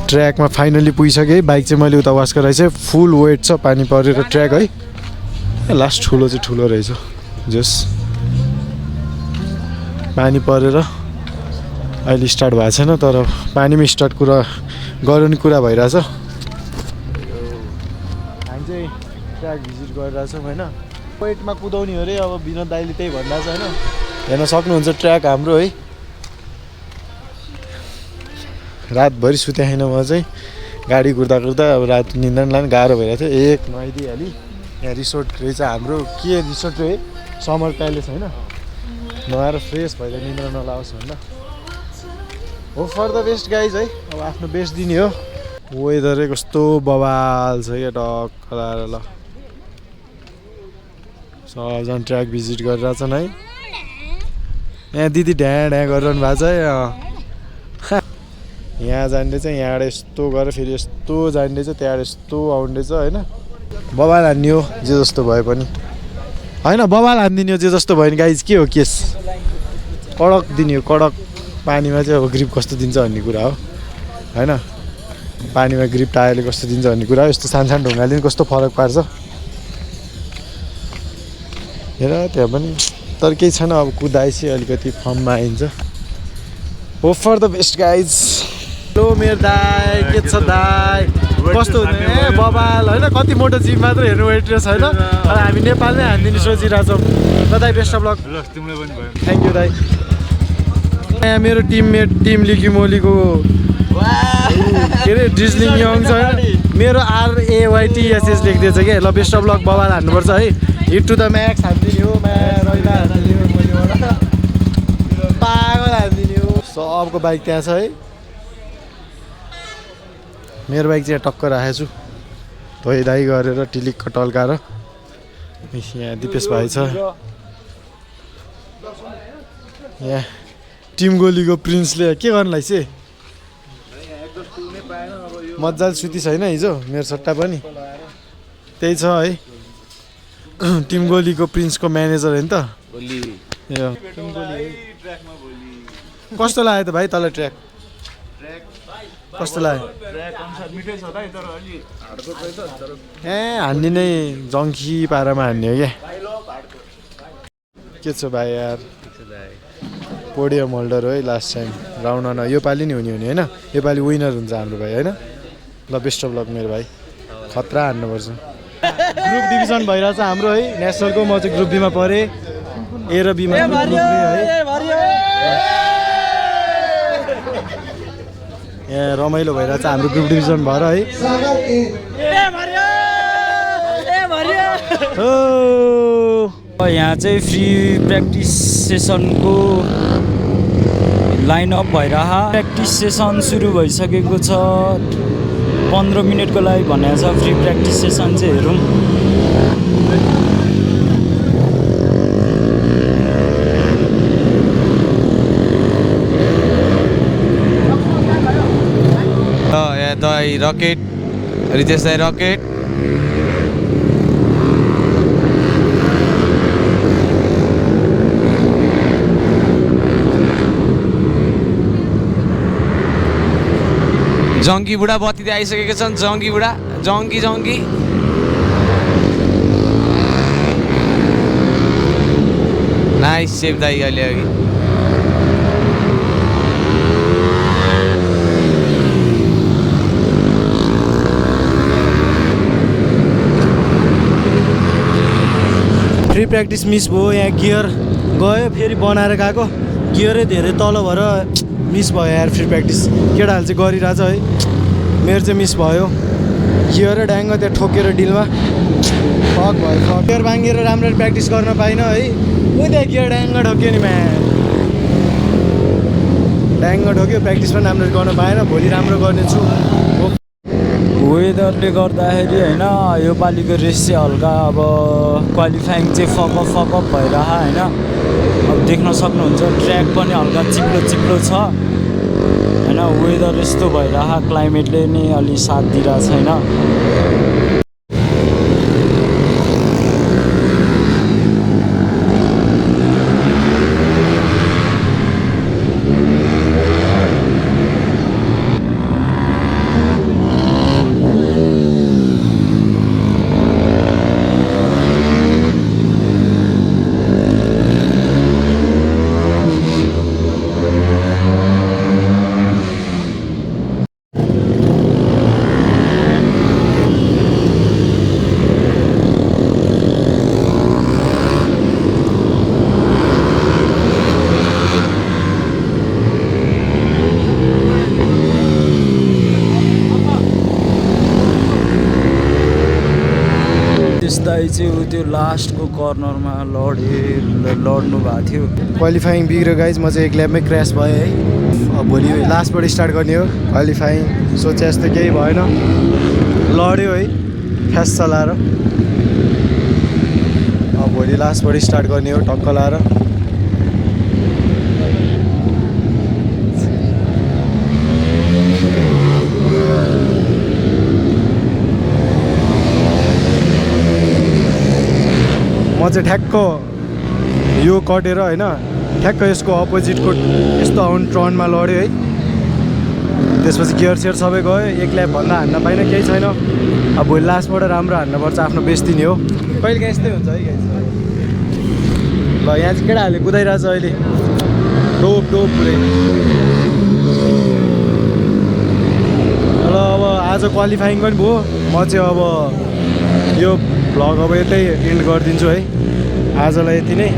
ट्र्याकमा finally पुगिसकेँ bike चाहिँ मैले उता वास गराएँ चाहिँ फुल वेट छ पानी परेर ट्र्याक है लास्ट ठुलो चाहिँ ठुलो रहेछ जस पानी परेर अहिले स्टार्ट भएको छैन तर पानीमा स्टार्ट कुरा गराउने कुरा भइरहेछ हामी चाहिँ ट्र्याक भिजिट गरिरहेछौँ होइन वेटमा कुदाउने हो अरे अब विनोद दाइले त्यही भनिरहेछ होइन हेर्न सक्नुहुन्छ ट्र्याक हाम्रो है रातभरि सुते छैन म चाहिँ गाडी कुर्दा अब रात निन्द्रा लानु गाह्रो भइरहेको थियो एक नुहाइदिइहालेँ यहाँ रिसोर्ट रहेछ हाम्रो के रिसोर्ट रे समर प्यालेस होइन नुहाएर फ्रेस भएर निन्द्रा नलाओस् भनेर हो फर द बेस्ट गाइज है अब आफ्नो बेस्ट दिने हो वेदरै कस्तो बवाल छ क्या टक्क लाएर ल सबजना ट्र्याक भिजिट गरिरहेछन् है यहाँ दिदी ढ्याँ ढ्याँ गरिरहनु भएको छ है यहाँ जाँदैछ यहाँबाट यस्तो गरेर फेरि यस्तो जाँदैछ त्यहाँबाट यस्तो आउँदैछ होइन बवाल हान्ने हो जे जस्तो भए पनि होइन बवाल हानिदिने हो जे जस्तो भयो नि गाइज के हो केस कडक दिने हो कडक पानीमा चाहिँ अब ग्रिप कस्तो दिन्छ भन्ने कुरा हो होइन पानीमा ग्रिप टायरले कस्तो दिन्छ भन्ने कुरा हो यस्तो सानो ढुङ्गाले पनि कस्तो फरक पार्छ हेर त्यहाँ पनि तर केही छैन अब कुदाएपछि अलिकति फर्ममा आइन्छ hope for the best guys hello मेरो दाई के छ दाई कस्तो हुने ए बबाल होइन कति मोटो जिम मात्र हेर्नु वेट्रेस होइन तर हामी नेपालमै हानिदिने सोचिरहेछौँ ल दाई best of lock thank you दाई यहाँ मेरो टिम लिकी मोलीको के अरे डिजलिङ यङ छ होइन मेरो RAYTSS लेखिदिएछ क्या ल बेस्ट अफ लक बबाल हान्नुपर्छ है हिट टु द म्याक्स हानिदिने हो रैला हानिदिने हो पागल हानिदिने हो सबको बाइक त्यहाँ छ है मेरो बाइक चाहिँ टक्क राखेको छु धोइ धाइ गरेर टिलिक्क टल्काएर यहाँ दिपेश भाइ छ यहाँ टिम गोलीको प्रिन्सले के गर्नुलाई चाहिँ मजाले सुति छैन हिजो मेरो सट्टा पनि त्यही छ है टिम गोलीको प्रिन्सको म्यानेजर होइन त कस्तो लाग्यो त भाइ तँलाई ट्र्याक कस्तो लाग्यो ए हान्ने नै जङ्की पारामा हान्ने हो क्या के छ भाइ यार पोडियम होल्डर हो है लास्ट टाइम राउन्ड वान योपालि नि हुने होइन योपालि विनर हुन्छ हाम्रो भाइ होइन ल बेस्ट अफ लक मेरो भाइ खतरा हान्नुपर्छ ग्रुप डिभिजन भइरहेछ हाम्रो है नेसनलको म चाहिँ ग्रुप बीमा परेँ ए र बीमा है यहाँ रमाइलो भइरहेछ हाम्रो ग्रुप डिभिजन भएर है यहाँ चाहिँ फ्री प्र्याक्टिस सेसनको लाइन अप भइरह प्र्याक्टिस सेसन सुरु भइसकेको छ 15 मिनटको लागि भनेको छ फ्री प्र्याक्टिस सेसन चाहिँ हेरौँ यहाँ दाइ रकेट रितेश दाइ रकेट जङ्गी बुढा बत्ती आइसकेका छन् जङ्गी बुढा जङ्गी नाइस सेभ दाइ अहिले अघि फ्री प्र्याक्टिस मिस भयो यहाँ गियर गयो फेरि बनाएर गएको गियरै धेरै तल भएर मिस भयो यार फ्री प्र्याक्टिस केटाहरूले चाहिँ गरिरहेछ है मेरो चाहिँ मिस भयो गियर ड्याङ्ग त्यहाँ ठोकेर डिलमा फक भयो गियर भाँगेर राम्ररी प्र्याक्टिस गर्न पाइनँ है त्यहाँ गियर ड्याङ्ग ठोक्यो नि म्या ड्याङ्ग ठोक्यो प्र्याक्टिस पनि राम्ररी गर्न पाएन भोलि राम्रो गर्नेछु वेदरले गर्दाखेरि होइन योपालिको रेस चाहिँ हल्का अब क्वालिफाइङ चाहिँ फकअप भइरह होइन अब देख्न सक्नुहुन्छ ट्र्याक पनि हल्का चिप्लो छ होइन वेदर यस्तो भइरह क्लाइमेटले नै अलि साथ दिइरहेको छैन राजेश दाई चाहिँ ऊ त्यो लास्टको कर्नरमा लड्नु भएको थियो। क्वालिफाइङ बिग्रियो गाइज, म चाहिँ एक ल्यापमै क्र्यास भएँ है। अब भोलि लास्टबाट स्टार्ट गर्ने हो क्वालिफाइङ। सोचे जस्तो केही भएन, लड्यो है फ्यास चलाएर। अब भोलि लास्टबाट स्टार्ट गर्ने हो टक्क लाएर। म चाहिँ ठ्याक्क यो कटेर होइन, ठ्याक्क यसको अपोजिटको यस्तो टर्नमा लड्यो है। त्यसपछि गियर सेयर सबै गयो, एक ल्याप भन्दा हान्न पाइनँ, केही छैन। अब भोलि लास्टबाट राम्रो हान्नुपर्छ, आफ्नो बेस्ती नै हो। कहिले काहीँ यस्तै हुन्छ है गाइस। ल यहाँ चाहिँ केटाहरूले कुदाइरहेछ अहिले, डोप पुरै। ल अब आज क्वालिफाइङ पनि भयो। म चाहिँ अब यो भ्लग अब यतै एन्ड गरिदिन्छु है। आजलाई यति नै।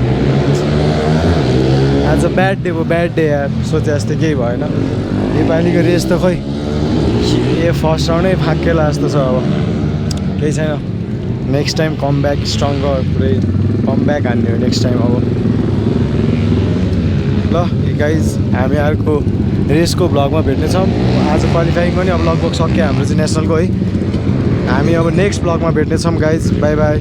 आज ब्याड डे भयो, ब्याड डे यार। सोचे जस्तो केही भएन। नेपालीको रेस त खोइ फर्स्ट राउन्डै फाँकेला जस्तो छ। अब केही छैन, next time come back stronger, पुरै कम ब्याक हान्ने हो नेक्स्ट टाइम। अब ल गाइज, हामी अर्को रेसको भ्लगमा भेट्नेछौँ। आज क्वालिफाइङ पनि अब लगभग सक्यो हाम्रो चाहिँ नेसनलको है। हामी अब नेक्स्ट भ्लगमा भेट्नेछौँ गाइज। By by.